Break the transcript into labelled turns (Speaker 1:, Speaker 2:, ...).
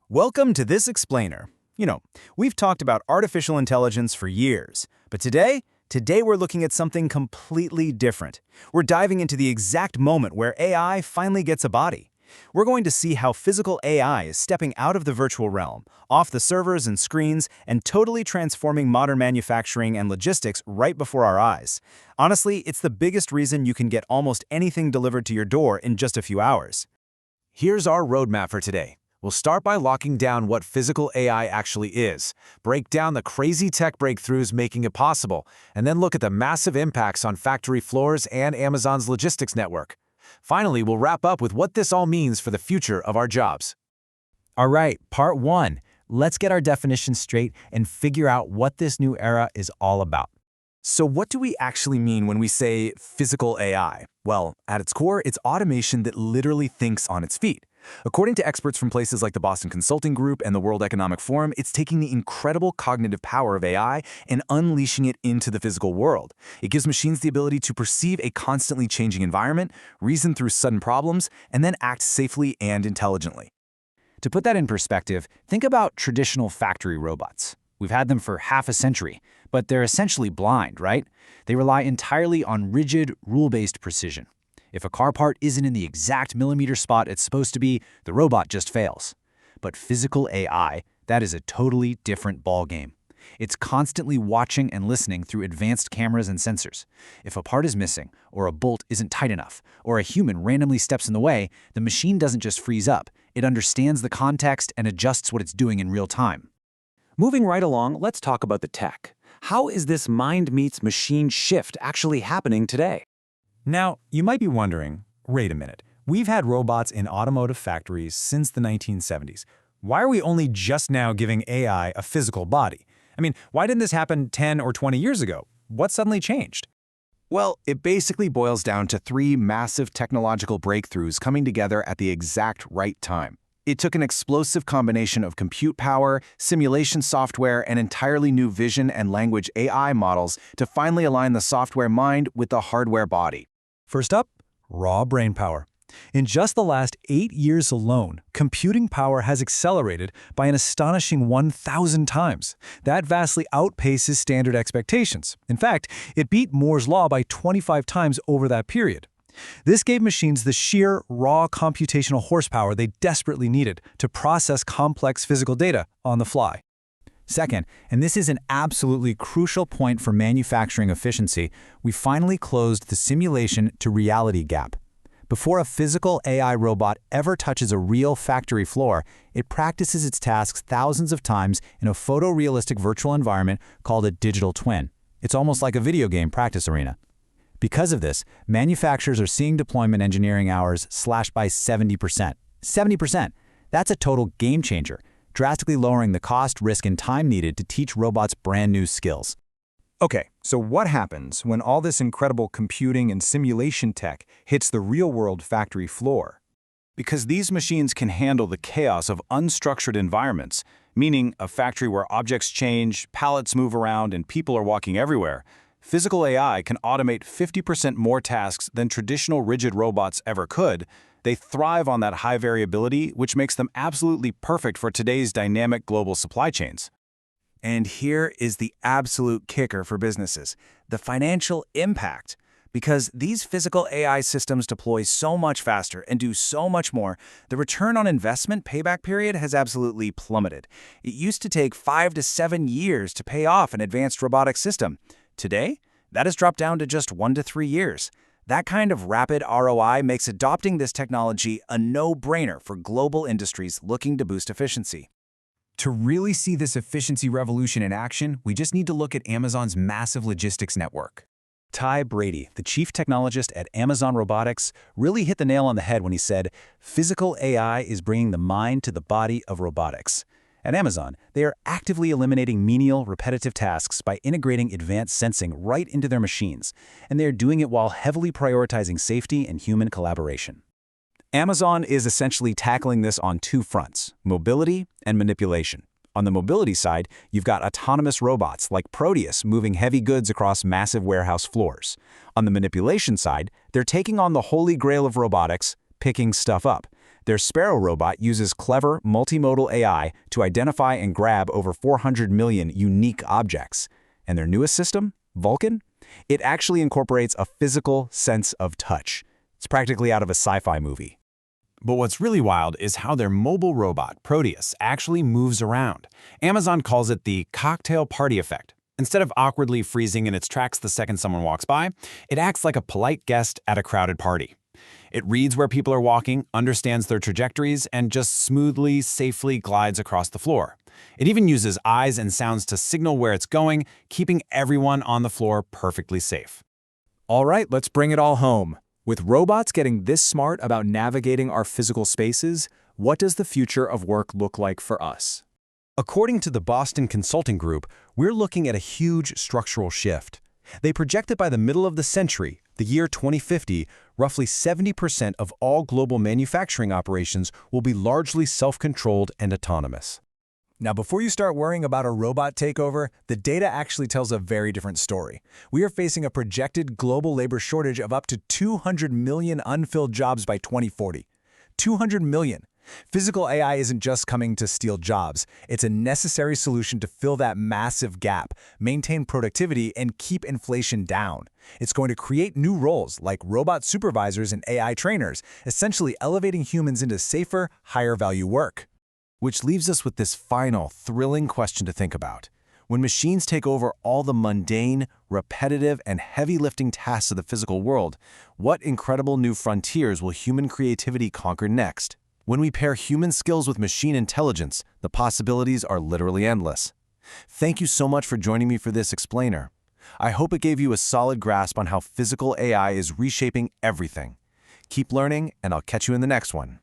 Speaker 1: Welcome to this explainer. We've talked about artificial intelligence for years, but today we're looking at something completely different. We're diving into the exact moment where AI finally gets a body. We're going to see how physical AI is stepping out of the virtual realm, off the servers and screens, and totally transforming modern manufacturing and logistics right before our eyes. Honestly, it's the biggest reason you can get almost anything delivered to your door in just a few hours.
Speaker 2: Here's our roadmap for today. We'll start by locking down what physical AI actually is, break down the crazy tech breakthroughs making it possible, and then look at the massive impacts on factory floors and Amazon's logistics network. Finally, we'll wrap up with what this all means for the future of our jobs.
Speaker 3: All right, part one. Let's get our definitions straight and figure out what this new era is all about.
Speaker 1: So what do we actually mean when we say physical AI? Well, at its core, it's automation that literally thinks on its feet. According to experts from places like the Boston Consulting Group and the World Economic Forum, it's taking the incredible cognitive power of AI and unleashing it into the physical world. It gives machines the ability to perceive a constantly changing environment, reason through sudden problems, and then act safely and intelligently.
Speaker 3: To put that in perspective, think about traditional factory robots. We've had them for half a century, but they're essentially blind, right? They rely entirely on rigid, rule-based precision. If a car part isn't in the exact millimeter spot it's supposed to be, the robot just fails. But physical AI, that is a totally different ballgame. It's constantly watching and listening through advanced cameras and sensors. If a part is missing, or a bolt isn't tight enough, or a human randomly steps in the way, the machine doesn't just freeze up. It understands the context and adjusts what it's doing in real time.
Speaker 2: Moving right along, let's talk about the tech. How is this mind-meets-machine shift actually happening today?
Speaker 4: Now, you might be wondering, wait a minute, we've had robots in automotive factories since the 1970s. Why are we only just now giving AI a physical body? I mean, why didn't this happen 10 or 20 years ago? What suddenly changed?
Speaker 1: Well, it basically boils down to three massive technological breakthroughs coming together at the exact right time. It took an explosive combination of compute power, simulation software, and entirely new vision and language AI models to finally align the software mind with the hardware body.
Speaker 4: First up, raw brain power. In just the last 8 years alone, computing power has accelerated by an astonishing 1,000 times. That vastly outpaces standard expectations. In fact, it beat Moore's law by 25 times over that period. This gave machines the sheer, raw computational horsepower they desperately needed to process complex physical data on the fly.
Speaker 3: Second, and this is an absolutely crucial point for manufacturing efficiency, we finally closed the simulation to reality gap. Before a physical AI robot ever touches a real factory floor, it practices its tasks thousands of times in a photorealistic virtual environment called a digital twin. It's almost like a video game practice arena. Because of this, manufacturers are seeing deployment engineering hours slashed by 70%. 70%! That's a total game changer, drastically lowering the cost, risk, and time needed to teach robots brand new skills.
Speaker 4: Okay, so what happens when all this incredible computing and simulation tech hits the real-world factory floor?
Speaker 1: Because these machines can handle the chaos of unstructured environments, meaning a factory where objects change, pallets move around, and people are walking everywhere, physical AI can automate 50% more tasks than traditional rigid robots ever could. They thrive on that high variability, which makes them absolutely perfect for today's dynamic global supply chains. And here is the absolute kicker for businesses, the financial impact. Because these physical AI systems deploy so much faster and do so much more, the return on investment payback period has absolutely plummeted. It used to take 5 to 7 years to pay off an advanced robotic system. Today, that has dropped down to just 1 to 3 years. That kind of rapid ROI makes adopting this technology a no-brainer for global industries looking to boost efficiency.
Speaker 4: To really see this efficiency revolution in action, we just need to look at Amazon's massive logistics network.
Speaker 3: Ty Brady, the chief technologist at Amazon Robotics, really hit the nail on the head when he said, "Physical AI is bringing the mind to the body of robotics." At Amazon, they are actively eliminating menial, repetitive tasks by integrating advanced sensing right into their machines, and they are doing it while heavily prioritizing safety and human collaboration. Amazon is essentially tackling this on two fronts, mobility and manipulation. On the mobility side, you've got autonomous robots like Proteus moving heavy goods across massive warehouse floors. On the manipulation side, they're taking on the holy grail of robotics, picking stuff up.
Speaker 1: Their Sparrow robot uses clever, multimodal AI to identify and grab over 400 million unique objects. And their newest system, Vulcan? It actually incorporates a physical sense of touch. It's practically out of a sci-fi movie. But what's really wild is how their mobile robot, Proteus, actually moves around. Amazon calls it the cocktail party effect. Instead of awkwardly freezing in its tracks the second someone walks by, it acts like a polite guest at a crowded party. It reads where people are walking, understands their trajectories, and just smoothly, safely glides across the floor. It even uses eyes and sounds to signal where it's going, keeping everyone on the floor perfectly safe.
Speaker 3: All right, let's bring it all home. With robots getting this smart about navigating our physical spaces, what does the future of work look like for us?
Speaker 1: According to the Boston Consulting Group, we're looking at a huge structural shift. They project that by the middle of the century, the year 2050, roughly 70% of all global manufacturing operations will be largely self-controlled and autonomous.
Speaker 4: Now, before you start worrying about a robot takeover, the data actually tells a very different story. We are facing a projected global labor shortage of up to 200 million unfilled jobs by 2040. 200 million. Physical AI isn't just coming to steal jobs. It's a necessary solution to fill that massive gap, maintain productivity, and keep inflation down. It's going to create new roles like robot supervisors and AI trainers, essentially elevating humans into safer, higher-value work.
Speaker 1: Which leaves us with this final, thrilling question to think about. When machines take over all the mundane, repetitive, and heavy-lifting tasks of the physical world, what incredible new frontiers will human creativity conquer next? When we pair human skills with machine intelligence, the possibilities are literally endless. Thank you so much for joining me for this explainer. I hope it gave you a solid grasp on how physical AI is reshaping everything. Keep learning, and I'll catch you in the next one.